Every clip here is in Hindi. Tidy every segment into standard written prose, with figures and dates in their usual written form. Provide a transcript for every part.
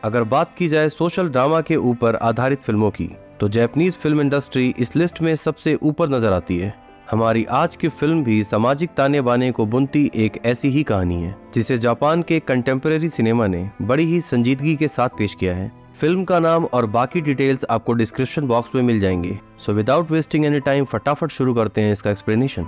अगर बात की जाए सोशल ड्रामा के ऊपर आधारित फिल्मों की, तो जापानीज फिल्म इंडस्ट्री इस लिस्ट में सबसे ऊपर नजर आती है। हमारी आज की फिल्म भी सामाजिक ताने बाने को बुनती एक ऐसी ही कहानी है, जिसे जापान के कंटेम्परेरी सिनेमा ने बड़ी ही संजीदगी के साथ पेश किया है। फिल्म का नाम और बाकी डिटेल्स आपको डिस्क्रिप्शन बॉक्स में मिल जाएंगे। So without wasting any time फटाफट शुरू करते हैं इसका एक्सप्लेनेशन।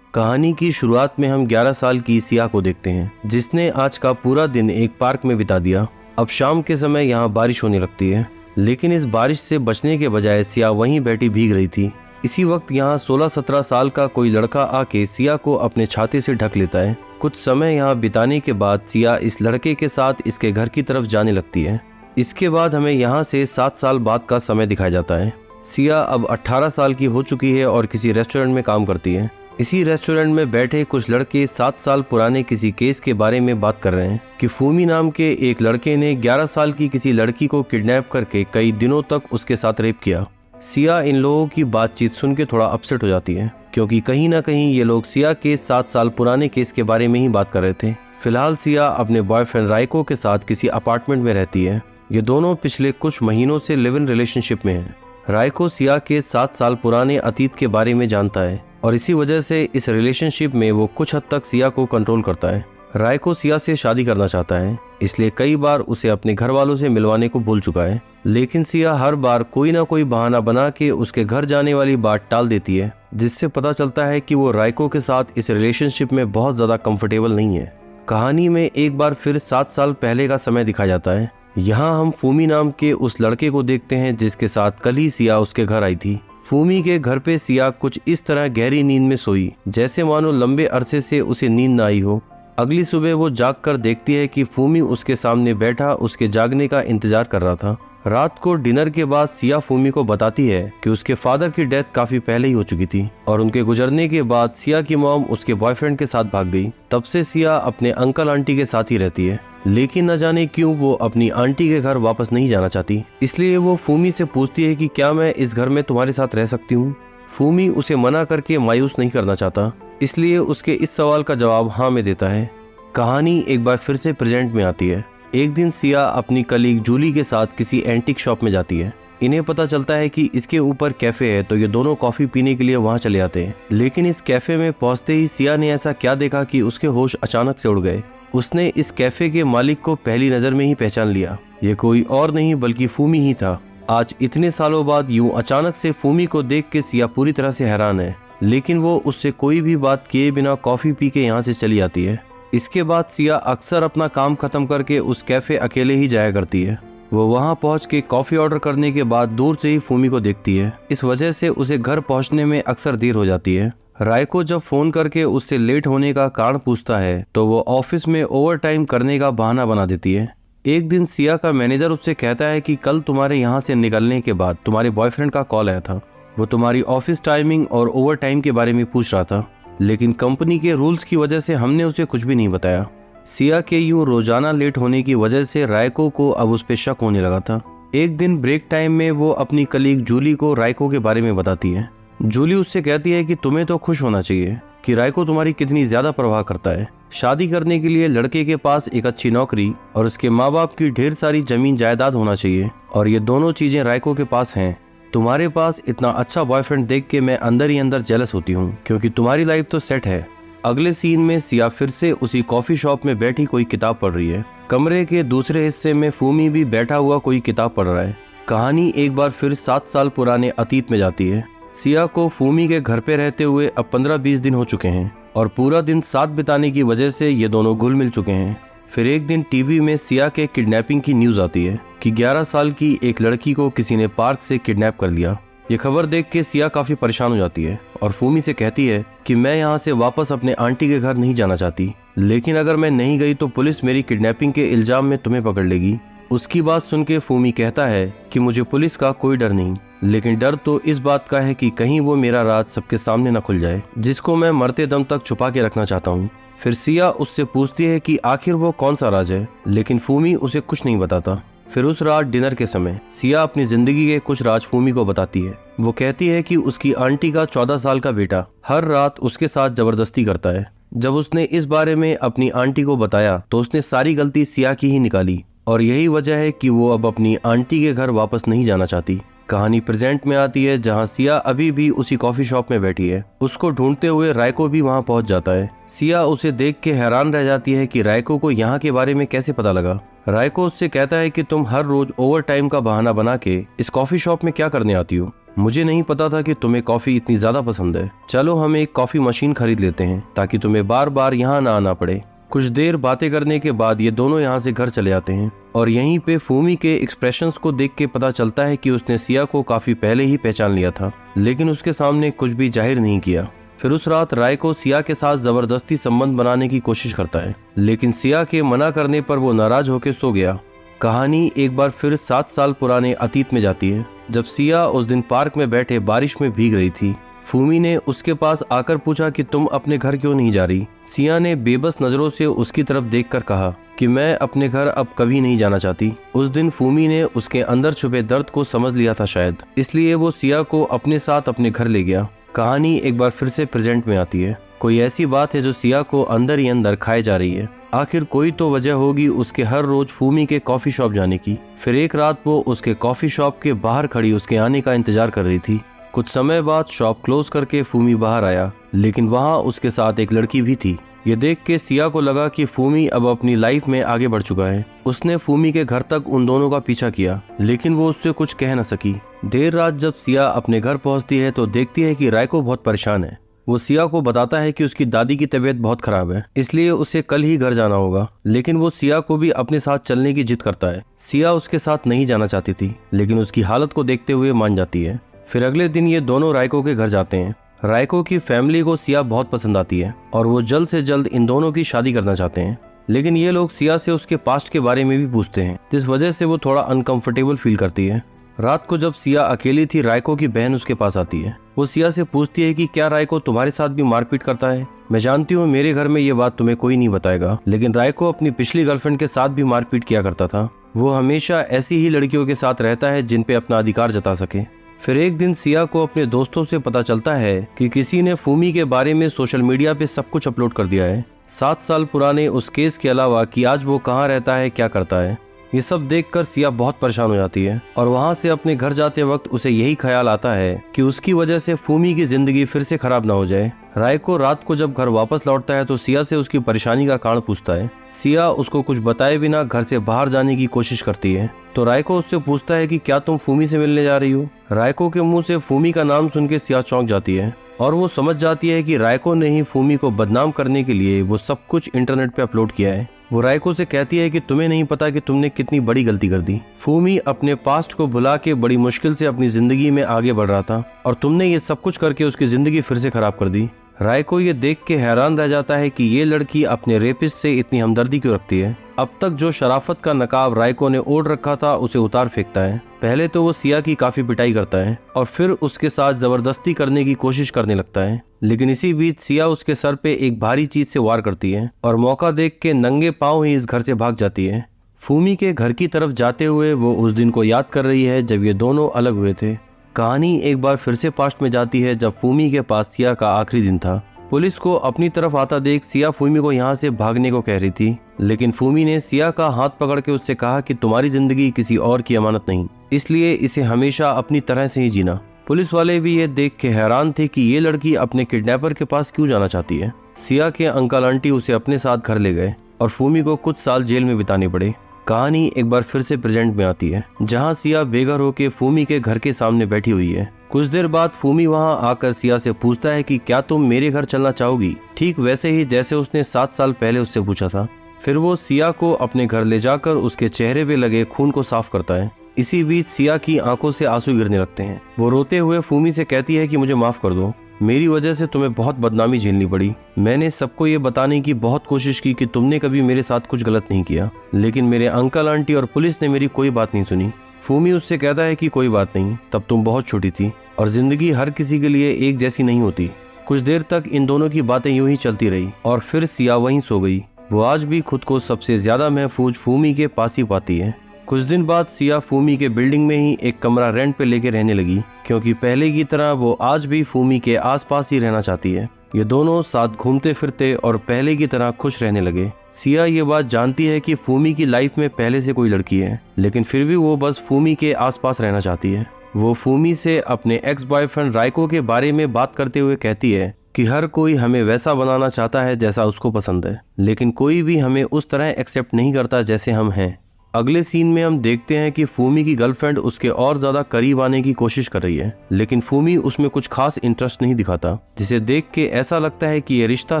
कहानी की शुरुआत में हम 11 साल की सिया को देखते हैं, जिसने आज का पूरा दिन एक पार्क में बिता दिया। अब शाम के समय यहाँ बारिश होने लगती है, लेकिन इस बारिश से बचने के बजाय सिया वहीं बैठी भीग रही थी। इसी वक्त यहाँ 16-17 साल का कोई लड़का आके सिया को अपने छाते से ढक लेता है। कुछ समय यहाँ बिताने के बाद सिया इस लड़के के साथ इसके घर की तरफ जाने लगती है। इसके बाद हमें यहाँ से 7 साल बाद का समय दिखाया जाता है। सिया अब 18 साल की हो चुकी है और किसी रेस्टोरेंट में काम करती है। इसी रेस्टोरेंट में बैठे कुछ लड़के 7 साल पुराने किसी केस के बारे में बात कर रहे हैं कि फूमी नाम के एक लड़के ने 11 साल की किसी लड़की को किडनैप करके कई दिनों तक उसके साथ रेप किया। सिया इन लोगों की बातचीत सुन के थोड़ा अपसेट हो जाती है, क्योंकि कहीं ना कहीं ये लोग सिया के 7 साल पुराने केस के बारे में ही बात कर रहे थे। फिलहाल सिया अपने बॉयफ्रेंड राइको के साथ किसी अपार्टमेंट में रहती है। ये दोनों पिछले कुछ महीनों से लिव इन रिलेशनशिप में है। राइको सिया के 7 साल पुराने अतीत के बारे में जानता है और इसी वजह से इस रिलेशनशिप में वो कुछ हद तक सिया को कंट्रोल करता है। राइको सिया से शादी करना चाहता है, इसलिए कई बार उसे अपने घर वालों से मिलवाने को बोल चुका है, लेकिन सिया हर बार कोई ना कोई बहाना बना के उसके घर जाने वाली बात टाल देती है, जिससे पता चलता है कि वो राइको के साथ इस रिलेशनशिप में बहुत ज्यादा कंफर्टेबल नहीं है। कहानी में एक बार फिर 7 साल पहले का समय दिखाया जाता है। यहाँ हम फूमी नाम के उस लड़के को देखते हैं जिसके साथ कल ही सिया उसके घर आई थी। फूमी के घर पे सिया कुछ इस तरह गहरी नींद में सोई, जैसे मानो लंबे अरसे से उसे नींद न आई हो। अगली सुबह वो जाग कर देखती है कि फूमी उसके सामने बैठा उसके जागने का इंतजार कर रहा था। रात को डिनर के बाद सिया फूमी को बताती है कि उसके फादर की डेथ काफी पहले ही हो चुकी थी और उनके गुजरने के बाद सिया की मॉम उसके बॉयफ्रेंड के साथ भाग गई। तब से सिया अपने अंकल आंटी के साथ ही रहती है, लेकिन न जाने क्यों वो अपनी आंटी के घर वापस नहीं जाना चाहती। इसलिए वो फूमी से पूछती है कि क्या मैं इस घर में तुम्हारे साथ रह सकती हूँ। फूमी उसे मना करके मायूस नहीं करना चाहता, इसलिए उसके इस सवाल का जवाब हाँ में देता है। कहानी एक बार फिर से प्रेजेंट में आती है। एक दिन सिया अपनी कलीग जूली के साथ किसी एंटीक शॉप में जाती है। इन्हें पता चलता है कि इसके ऊपर कैफे है, तो ये दोनों कॉफी पीने के लिए वहां चले जाते हैं। लेकिन इस कैफे में पहुंचते ही सिया ने ऐसा क्या देखा कि उसके होश अचानक से उड़ गए। उसने इस कैफे के मालिक को पहली नजर में ही पहचान लिया। ये कोई और नहीं बल्कि फूमी ही था। आज इतने सालों बाद यूं अचानक से फूमी को देख के सिया पूरी तरह से हैरान है, लेकिन वो उससे कोई भी बात किए बिना कॉफी पी के यहाँ से चली आती है। इसके बाद सिया अक्सर अपना काम खत्म करके उस कैफे अकेले ही जाया करती है। वो वहां पहुंच के कॉफी ऑर्डर करने के बाद दूर से ही फूमी को देखती है। इस वजह से उसे घर पहुंचने में अक्सर देर हो जाती है। राइको जब फोन करके उससे लेट होने का कारण पूछता है, तो वो ऑफिस में ओवर टाइम करने का बहाना बना देती है। एक दिन सिया का मैनेजर उससे कहता है कि कल तुम्हारे यहाँ से निकलने के बाद तुम्हारे बॉयफ्रेंड का कॉल आया था। वो तुम्हारी ऑफिस टाइमिंग और ओवर टाइम के बारे में पूछ रहा था, लेकिन कंपनी के रूल्स की वजह से हमने उसे कुछ भी नहीं बताया। सिया के यूं रोजाना लेट होने की वजह से राइको को अब उस पर शक होने लगा था। एक दिन ब्रेक टाइम में वो अपनी कलीग जूली को राइको के बारे में बताती है। जूली उससे कहती है कि तुम्हें तो खुश होना चाहिए कि राइको तुम्हारी कितनी ज्यादा परवाह करता है। शादी करने के लिए लड़के के पास एक अच्छी नौकरी और उसके माँ बाप की ढेर सारी जमीन जायदाद होना चाहिए, और ये दोनों चीजें राइको के पास हैं। तुम्हारे पास इतना अच्छा बॉयफ्रेंड देख के मैं अंदर ही अंदर जेलस होती हूँ, क्योंकि तुम्हारी लाइफ तो सेट है। अगले सीन में सिया फिर से उसी कॉफी शॉप में बैठी कोई किताब पढ़ रही है। कमरे के दूसरे हिस्से में फूमी भी बैठा हुआ कोई किताब पढ़ रहा है। कहानी एक बार फिर 7 साल पुराने अतीत में जाती है। सिया को फूमी के घर पे रहते हुए अब 15-20 दिन हो चुके हैं और पूरा दिन साथ बिताने की वजह से ये दोनों घुल मिल चुके हैं। फिर एक दिन टीवी में सिया के किडनैपिंग की न्यूज आती है कि 11 साल की एक लड़की को किसी ने पार्क से किडनैप कर लिया। ये खबर देख के सिया काफी परेशान हो जाती है और फूमी से कहती है कि मैं यहाँ से वापस अपने आंटी के घर नहीं जाना चाहती, लेकिन अगर मैं नहीं गई तो पुलिस मेरी किडनैपिंग के इल्जाम में तुम्हें पकड़ लेगी। उसकी बात सुन के फूमी कहता है कि मुझे पुलिस का कोई डर नहीं, लेकिन डर तो इस बात का है कि कहीं वो मेरा राज सबके सामने न खुल जाए, जिसको मैं मरते दम तक छुपा के रखना चाहता हूँ। फिर सिया उससे पूछती है कि आखिर वो कौन सा राज है, लेकिन फूमी उसे कुछ नहीं बताता। फिर उस रात डिनर के समय सिया अपनी जिंदगी के कुछ राज फूमी को बताती है। वो कहती है कि उसकी आंटी का 14 साल का बेटा हर रात उसके साथ जबरदस्ती करता है। जब उसने इस बारे में अपनी आंटी को बताया तो उसने सारी गलती सिया की ही निकाली और यही वजह है कि वो अब अपनी आंटी के घर वापस नहीं जाना चाहती। कहानी प्रेजेंट में आती है जहां सिया अभी भी उसी कॉफी शॉप में बैठी है। उसको ढूंढते हुए रायको भी वहां पहुंच जाता है। सिया उसे देख के हैरान रह जाती है कि रायको को यहाँ के बारे में कैसे पता लगा। रायको उससे कहता है कि तुम हर रोज ओवर टाइम का बहाना बना के इस कॉफी शॉप में क्या करने आती हो? मुझे नहीं पता था कि तुम्हें कॉफी इतनी ज्यादा पसंद है। चलो हम एक कॉफी मशीन खरीद लेते हैं ताकि तुम्हें बार बार यहाँ ना आना पड़े। कुछ देर बातें करने के बाद ये दोनों यहाँ से घर चले आते हैं और यहीं पे फूमी के एक्सप्रेशंस को देख के पता चलता है कि उसने सिया को काफी पहले ही पहचान लिया था, लेकिन उसके सामने कुछ भी जाहिर नहीं किया। फिर उस रात रायको सिया के साथ जबरदस्ती संबंध बनाने की कोशिश करता है, लेकिन सिया के मना करने पर वो नाराज होकर सो गया। कहानी एक बार फिर 7 साल पुराने अतीत में जाती है, जब सिया उस दिन पार्क में बैठे बारिश में भीग रही थी। फूमी ने उसके पास आकर पूछा कि तुम अपने घर क्यों नहीं जा रही? सिया ने बेबस नजरों से उसकी तरफ देखकर कहा कि मैं अपने घर अब कभी नहीं जाना चाहती। उस दिन फूमी ने उसके अंदर छुपे दर्द को समझ लिया था शायद, इसलिए वो सिया को अपने साथ अपने घर ले गया। कहानी एक बार फिर से प्रेजेंट में आती है। कोई ऐसी बात है जो सिया को अंदर ही अंदर खाए जा रही है। आखिर कोई तो वजह होगी उसके हर रोज फूमी के कॉफी शॉप जाने की। फिर एक रात वो उसके कॉफी शॉप के बाहर खड़ी उसके आने का इंतजार कर रही थी। कुछ समय बाद शॉप क्लोज करके फूमी बाहर आया, लेकिन वहाँ उसके साथ एक लड़की भी थी। ये देख के सिया को लगा कि फूमी अब अपनी लाइफ में आगे बढ़ चुका है। उसने फूमी के घर तक उन दोनों का पीछा किया, लेकिन वो उससे कुछ कह न सकी। देर रात जब सिया अपने घर पहुंचती है तो देखती है कि रायको बहुत परेशान है। वो सिया को बताता है कि उसकी दादी की तबीयत बहुत खराब है, इसलिए उसे कल ही घर जाना होगा, लेकिन वो सिया को भी अपने साथ चलने की जिद करता है। सिया उसके साथ नहीं जाना चाहती थी, लेकिन उसकी हालत को देखते हुए मान जाती है। फिर अगले दिन ये दोनों रायको के घर जाते हैं। रायको की फैमिली को सिया बहुत पसंद आती है और वो जल्द से जल्द इन दोनों की शादी करना चाहते हैं, लेकिन ये लोग सिया से उसके पास्ट के बारे में भी पूछते हैं, जिस वजह से वो थोड़ा अनकंफर्टेबल फील करती है। रात को जब सिया अकेली थी, रायको की बहन उसके पास आती है। वो सिया से पूछती है कि क्या रायको तुम्हारे साथ भी मारपीट करता है? मैं जानती हूँ मेरे घर में ये बात तुम्हें कोई नहीं बताएगा, लेकिन रायको अपनी पिछली गर्लफ्रेंड के साथ भी मारपीट किया करता था। वो हमेशा ऐसी ही लड़कियों के साथ रहता है जिन पे अपना अधिकार जता सके। फिर एक दिन सिया को अपने दोस्तों से पता चलता है कि किसी ने फूमी के बारे में सोशल मीडिया पे सब कुछ अपलोड कर दिया है, 7 साल पुराने उस केस के अलावा कि आज वो कहाँ रहता है, क्या करता है। ये सब देखकर सिया बहुत परेशान हो जाती है और वहाँ से अपने घर जाते वक्त उसे यही ख्याल आता है कि उसकी वजह से फूमी की जिंदगी फिर से खराब ना हो जाए। रायको रात को जब घर वापस लौटता है तो सिया से उसकी परेशानी का कारण पूछता है। सिया उसको कुछ बताए बिना घर से बाहर जाने की कोशिश करती है, तो रायको उससे पूछता है कि क्या तुम फूमी से मिलने जा रही हो? रायको के मुंह से फूमी का नाम सुन के सिया चौंक जाती है और वो समझ जाती है कि रायको ने ही फूमी को बदनाम करने के लिए वो सब कुछ इंटरनेट पे अपलोड किया है। वो रायको से कहती है कि तुम्हें नहीं पता कि तुमने कितनी बड़ी गलती कर दी। फूमी अपने पास्ट को भुला के बड़ी मुश्किल से अपनी जिंदगी में आगे बढ़ रहा था और तुमने ये सब कुछ करके उसकी जिंदगी फिर से खराब कर दी। रायको ये देख के हैरान रह जाता है कि ये लड़की अपने रेपिस्ट से इतनी हमदर्दी क्यों रखती है। अब तक जो शराफत का नकाब रायको ने ओढ़ रखा था उसे उतार फेंकता है। पहले तो वो सिया की काफी पिटाई करता है और फिर उसके साथ जबरदस्ती करने की कोशिश करने लगता है, लेकिन इसी बीच सिया उसके सर पे एक भारी चीज से वार करती है और मौका देख के नंगे पांव ही इस घर से भाग जाती है। फूमी के घर की तरफ जाते हुए वो उस दिन को याद कर रही है जब ये दोनों अलग हुए थे। कहानी एक बार फिर से पास्ट में जाती है जब फूमी के पास सिया का आखिरी दिन था। पुलिस को अपनी तरफ आता देख सिया फूमी को यहाँ से भागने को कह रही थी, लेकिन फूमी ने सिया का हाथ पकड़ के उससे कहा कि तुम्हारी जिंदगी किसी और की अमानत नहीं, इसलिए इसे हमेशा अपनी तरह से ही जीना। पुलिस वाले भी ये देख के हैरान थे कि ये लड़की अपने किडनैपर के पास क्यों जाना चाहती है। सिया के अंकल आंटी उसे अपने साथ घर ले गए और फूमी को कुछ साल जेल में बिताने पड़े। कहानी एक बार फिर से प्रेजेंट में आती है, जहाँ सिया बेघर होके फूमी के घर के सामने बैठी हुई है। कुछ देर बाद फूमी वहाँ आकर सिया से पूछता है कि क्या तुम मेरे घर चलना चाहोगी, ठीक वैसे ही जैसे उसने 7 साल पहले उससे पूछा था। फिर वो सिया को अपने घर ले जाकर उसके चेहरे पे लगे खून को साफ करता है। इसी बीच सिया की आंखों से आंसू गिरने लगते हैं। वो रोते हुए फूमी से कहती है कि मुझे माफ कर दो, मेरी वजह से तुम्हें बहुत बदनामी झेलनी पड़ी। मैंने सबको ये बताने की बहुत कोशिश की कि तुमने कभी मेरे साथ कुछ गलत नहीं किया, लेकिन मेरे अंकल आंटी और पुलिस ने मेरी कोई बात नहीं सुनी। फूमी उससे कहता है कि कोई बात नहीं, तब तुम बहुत छोटी थी और जिंदगी हर किसी के लिए एक जैसी नहीं होती। कुछ देर तक इन दोनों की बातें यूं ही चलती रही और फिर सिया वहीं सो गई। वो आज भी खुद को सबसे ज्यादा महफूज फूमी के पास ही पाती है। कुछ दिन बाद सिया फूमी के बिल्डिंग में ही एक कमरा रेंट पे लेके रहने लगी, क्योंकि पहले की तरह वो आज भी फूमी के आसपास ही रहना चाहती है। ये दोनों साथ घूमते फिरते और पहले की तरह खुश रहने लगे। सिया ये बात जानती है कि फूमी की लाइफ में पहले से कोई लड़की है, लेकिन फिर भी वो बस फूमी के आसपास रहना चाहती है। वो फूमी से अपने एक्स बॉयफ्रेंड राइको के बारे में बात करते हुए कहती है कि हर कोई हमें वैसा बनाना चाहता है जैसा उसको पसंद है, लेकिन कोई भी हमें उस तरह एक्सेप्ट नहीं करता जैसे हम हैं। अगले सीन में हम देखते हैं कि फूमी की गर्लफ्रेंड उसके और ज्यादा करीब आने की कोशिश कर रही है, लेकिन फूमी उसमें कुछ खास इंटरेस्ट नहीं दिखाता, जिसे देख के ऐसा लगता है कि ये रिश्ता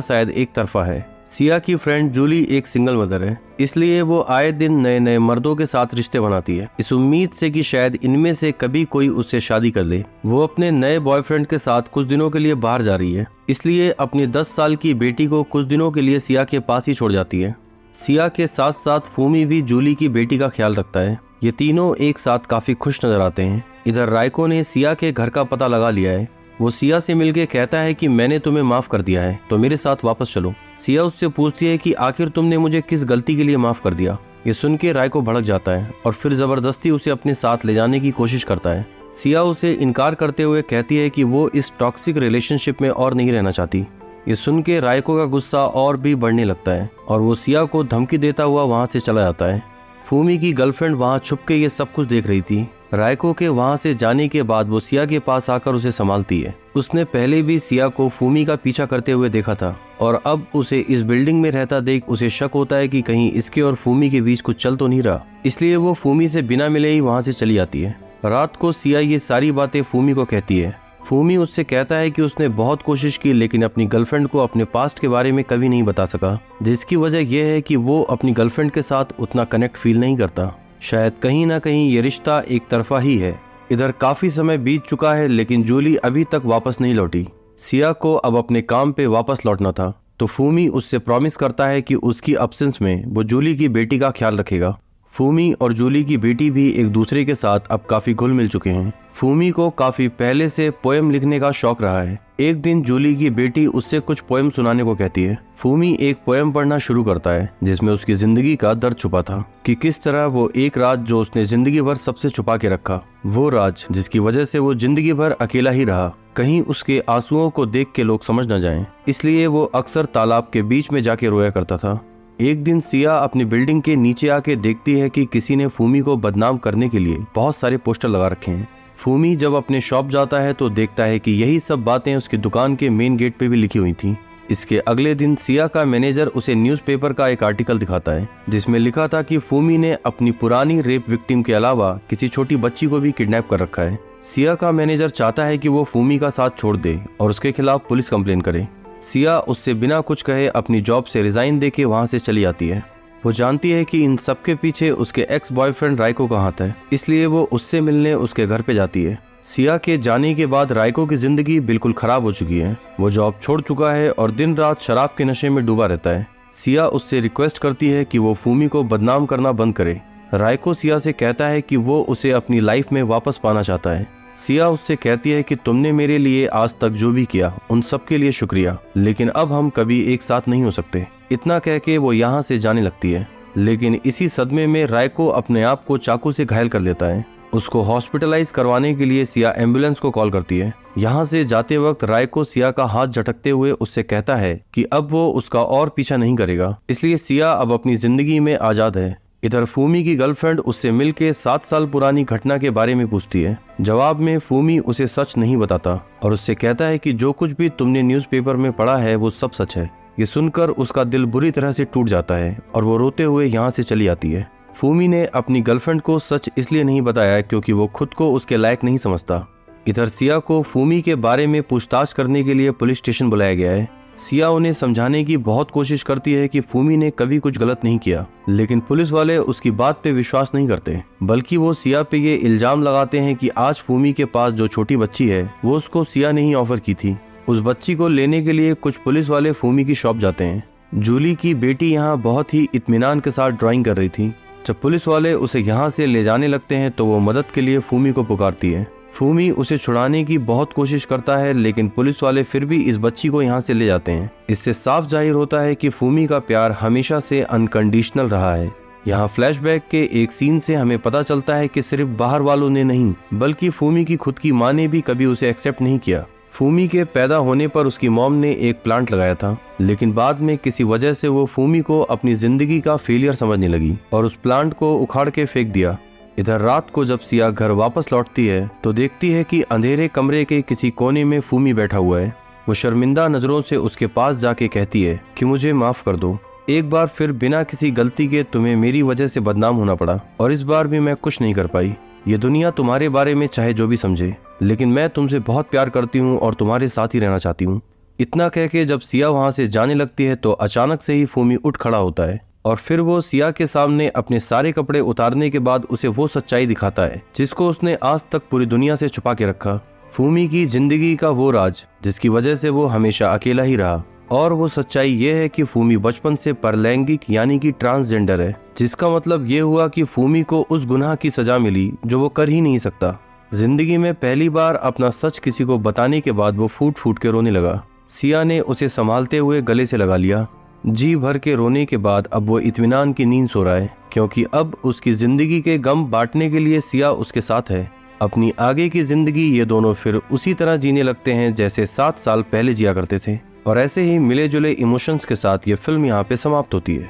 शायद एक तरफा है। सिया की फ्रेंड जूली एक सिंगल मदर है, इसलिए वो आए दिन नए नए मर्दों के साथ रिश्ते बनाती है, इस उम्मीद से कि शायद इनमें से कभी कोई उससे शादी कर ले। वो अपने नए बॉयफ्रेंड के साथ कुछ दिनों के लिए बाहर जा रही है, इसलिए अपनी 10 साल की बेटी को कुछ दिनों के लिए सिया के पास ही छोड़ जाती है। सिया के साथ साथ फूमी भी जूली की बेटी का ख्याल रखता है। ये तीनों एक साथ काफी खुश नजर आते हैं। इधर राइको ने सिया के घर का पता लगा लिया है। वो सिया से मिलके कहता है कि मैंने तुम्हें माफ कर दिया है, तो मेरे साथ वापस चलो। सिया उससे पूछती है कि आखिर तुमने मुझे किस गलती के लिए माफ कर दिया। ये सुन के राइको भड़क जाता है और फिर जबरदस्ती उसे अपने साथ ले जाने की कोशिश करता है। सिया उसे इनकार करते हुए कहती है कि वो इस टॉक्सिक रिलेशनशिप में और नहीं रहना चाहती। ये सुन के राइको का गुस्सा और भी बढ़ने लगता है और वो सिया को धमकी देता हुआ वहां से चला जाता है। फूमी की गर्लफ्रेंड वहां छुप के ये सब कुछ देख रही थी। राइको के वहां से जाने के बाद वो सिया के पास आकर उसे संभालती है। उसने पहले भी सिया को फूमी का पीछा करते हुए देखा था और अब उसे इस बिल्डिंग में रहता देख उसे शक होता है कि कहीं इसके और फूमी के बीच कुछ चल तो नहीं रहा, इसलिए वो फूमी से बिना मिले ही वहां से चली जाती है। रात को सिया ये सारी बातें फूमी को कहती है। फूमी उससे कहता है कि उसने बहुत कोशिश की, लेकिन अपनी गर्लफ्रेंड को अपने पास्ट के बारे में कभी नहीं बता सका, जिसकी वजह यह है कि वो अपनी गर्लफ्रेंड के साथ उतना कनेक्ट फील नहीं करता। शायद कहीं ना कहीं ये रिश्ता एक तरफा ही है। इधर काफी समय बीत चुका है, लेकिन जूली अभी तक वापस नहीं लौटी। सिया को अब अपने काम पे वापस लौटना था, तो फूमी उससे प्रॉमिस करता है कि उसकी अब्सेंस में वो जूली की बेटी का ख्याल रखेगा। फूमी और जूली की बेटी भी एक दूसरे के साथ अब काफी घुल मिल चुके हैं। फूमी को काफी पहले से पोएम लिखने का शौक रहा है। एक दिन जूली की बेटी उससे कुछ पोएम सुनाने को कहती है। फूमी एक पोएम पढ़ना शुरू करता है जिसमें उसकी जिंदगी का दर्द छुपा था, कि किस तरह वो एक राज जो उसने जिंदगी भर सबसे छुपा के रखा, वो राज जिसकी वजह से वो जिंदगी भर अकेला ही रहा, कहीं उसके आंसुओं को देख के लोग समझ न जाएं, इसलिए वो अक्सर तालाब के बीच में जाके रोया करता था। एक दिन सिया अपनी बिल्डिंग के नीचे आके देखती है कि किसी ने फूमी को बदनाम करने के लिए बहुत सारे पोस्टर लगा रखे हैं। फूमी जब अपने शॉप जाता है तो देखता है कि यही सब बातें उसकी दुकान के मेन गेट पे भी लिखी हुई थी। इसके अगले दिन सिया का मैनेजर उसे न्यूज़पेपर का एक आर्टिकल दिखाता है जिसमें लिखा था कि फूमी ने अपनी पुरानी रेप विक्टिम के अलावा किसी छोटी बच्ची को भी किडनैप कर रखा है। सिया का मैनेजर चाहता है कि वो फूमी का साथ छोड़ दे और उसके खिलाफ पुलिस कंप्लेन करे। सिया उससे बिना कुछ कहे अपनी जॉब से रिजाइन देके वहां से चली जाती है। वो जानती है कि इन सब के पीछे उसके एक्स बॉयफ्रेंड राइको का हाथ है, इसलिए वो उससे मिलने उसके घर पे जाती है। सिया के जाने के बाद राइको की जिंदगी बिल्कुल खराब हो चुकी है। वो जॉब छोड़ चुका है और दिन रात शराब के नशे में डूबा रहता है। सिया उससे रिक्वेस्ट करती है कि वो फूमी को बदनाम करना बंद करे। राइको सिया से कहता है कि वो उसे अपनी लाइफ में वापस पाना चाहता है। सिया उससे कहती है कि तुमने मेरे लिए आज तक जो भी किया उन सब के लिए शुक्रिया, लेकिन अब हम कभी एक साथ नहीं हो सकते। इतना कह के वो यहाँ से जाने लगती है, लेकिन इसी सदमे में राइको अपने आप को चाकू से घायल कर लेता है। उसको हॉस्पिटलाइज करवाने के लिए सिया एम्बुलेंस को कॉल करती है। यहाँ से जाते वक्त राइको सिया का हाथ झटकते हुए उससे कहता है कि अब वो उसका और पीछा नहीं करेगा, इसलिए सिया अब अपनी जिंदगी में आजाद है। इधर फूमी की गर्लफ्रेंड उससे मिलके 7 साल पुरानी घटना के बारे में पूछती है। जवाब में फूमी उसे सच नहीं बताता और उससे कहता है कि जो कुछ भी तुमने न्यूज़पेपर में पढ़ा है वो सब सच है। ये सुनकर उसका दिल बुरी तरह से टूट जाता है और वो रोते हुए यहाँ से चली जाती है। फूमी ने अपनी गर्लफ्रेंड को सच इसलिए नहीं बताया क्योंकि वो खुद को उसके लायक नहीं समझता। इधर सिया को फूमी के बारे में पूछताछ करने के लिए पुलिस स्टेशन बुलाया गया है। सिया उन्हें समझाने की बहुत कोशिश करती है कि फूमी ने कभी कुछ गलत नहीं किया, लेकिन पुलिस वाले उसकी बात पे विश्वास नहीं करते, बल्कि वो सिया पे ये इल्जाम लगाते हैं कि आज फूमी के पास जो छोटी बच्ची है वो उसको सिया ने ही ऑफर की थी। उस बच्ची को लेने के लिए कुछ पुलिस वाले फूमी की शॉप जाते हैं। जूली की बेटी यहाँ बहुत ही इत्मीनान के साथ ड्राइंग कर रही थी। जब पुलिस वाले उसे यहाँ से ले जाने लगते हैं तो वो मदद के लिए फूमी को पुकारती है। फूमी उसे छुड़ाने की बहुत कोशिश करता है, लेकिन पुलिस वाले फिर भी इस बच्ची को यहाँ से ले जाते हैं। इससे साफ जाहिर होता है कि फूमी का प्यार हमेशा से अनकंडीशनल रहा है। यहाँ फ्लैशबैक के एक सीन से हमें पता चलता है कि सिर्फ बाहर वालों ने नहीं बल्कि फूमी की खुद की माँ ने भी कभी उसे एक्सेप्ट नहीं किया। फूमी के पैदा होने पर उसकी मॉम ने एक प्लांट लगाया था, लेकिन बाद में किसी वजह से वो फूमी को अपनी जिंदगी का फेलियर समझने लगी और उस प्लांट को उखाड़ के फेंक दिया। इधर रात को जब सिया घर वापस लौटती है तो देखती है कि अंधेरे कमरे के किसी कोने में फूमी बैठा हुआ है। वो शर्मिंदा नजरों से उसके पास जाके कहती है कि मुझे माफ कर दो, एक बार फिर बिना किसी गलती के तुम्हें मेरी वजह से बदनाम होना पड़ा और इस बार भी मैं कुछ नहीं कर पाई। ये दुनिया तुम्हारे बारे में चाहे जो भी समझे, लेकिन मैं तुमसे बहुत प्यार करती हूँ और तुम्हारे साथ ही रहना चाहती हूँ। इतना कह के जब सिया वहाँ से जाने लगती है तो अचानक से ही फूमी उठ खड़ा होता है और फिर वो सिया के सामने अपने सारे कपड़े उतारने के बाद उसे वो सच्चाई दिखाता है जिसको उसने आज तक पूरी दुनिया से छुपा के रखा। फूमी की जिंदगी का वो राज जिसकी वजह से वो हमेशा अकेला ही रहा। और वो सच्चाई ये है कि फूमी बचपन से परलैंगिक यानी कि ट्रांसजेंडर है, जिसका मतलब ये हुआ कि फूमी को उस गुनाह की सजा मिली जो वो कर ही नहीं सकता। जिंदगी में पहली बार अपना सच किसी को बताने के बाद वो फूट फूट के रोने लगा। सिया ने उसे संभालते हुए गले से लगा लिया। जी भर के रोने के बाद अब वो इत्मीनान की नींद सो रहा है, क्योंकि अब उसकी जिंदगी के गम बांटने के लिए सिया उसके साथ है। अपनी आगे की जिंदगी ये दोनों फिर उसी तरह जीने लगते हैं जैसे 7 साल पहले जिया करते थे। और ऐसे ही मिले जुले इमोशंस के साथ ये फिल्म यहाँ पे समाप्त होती है।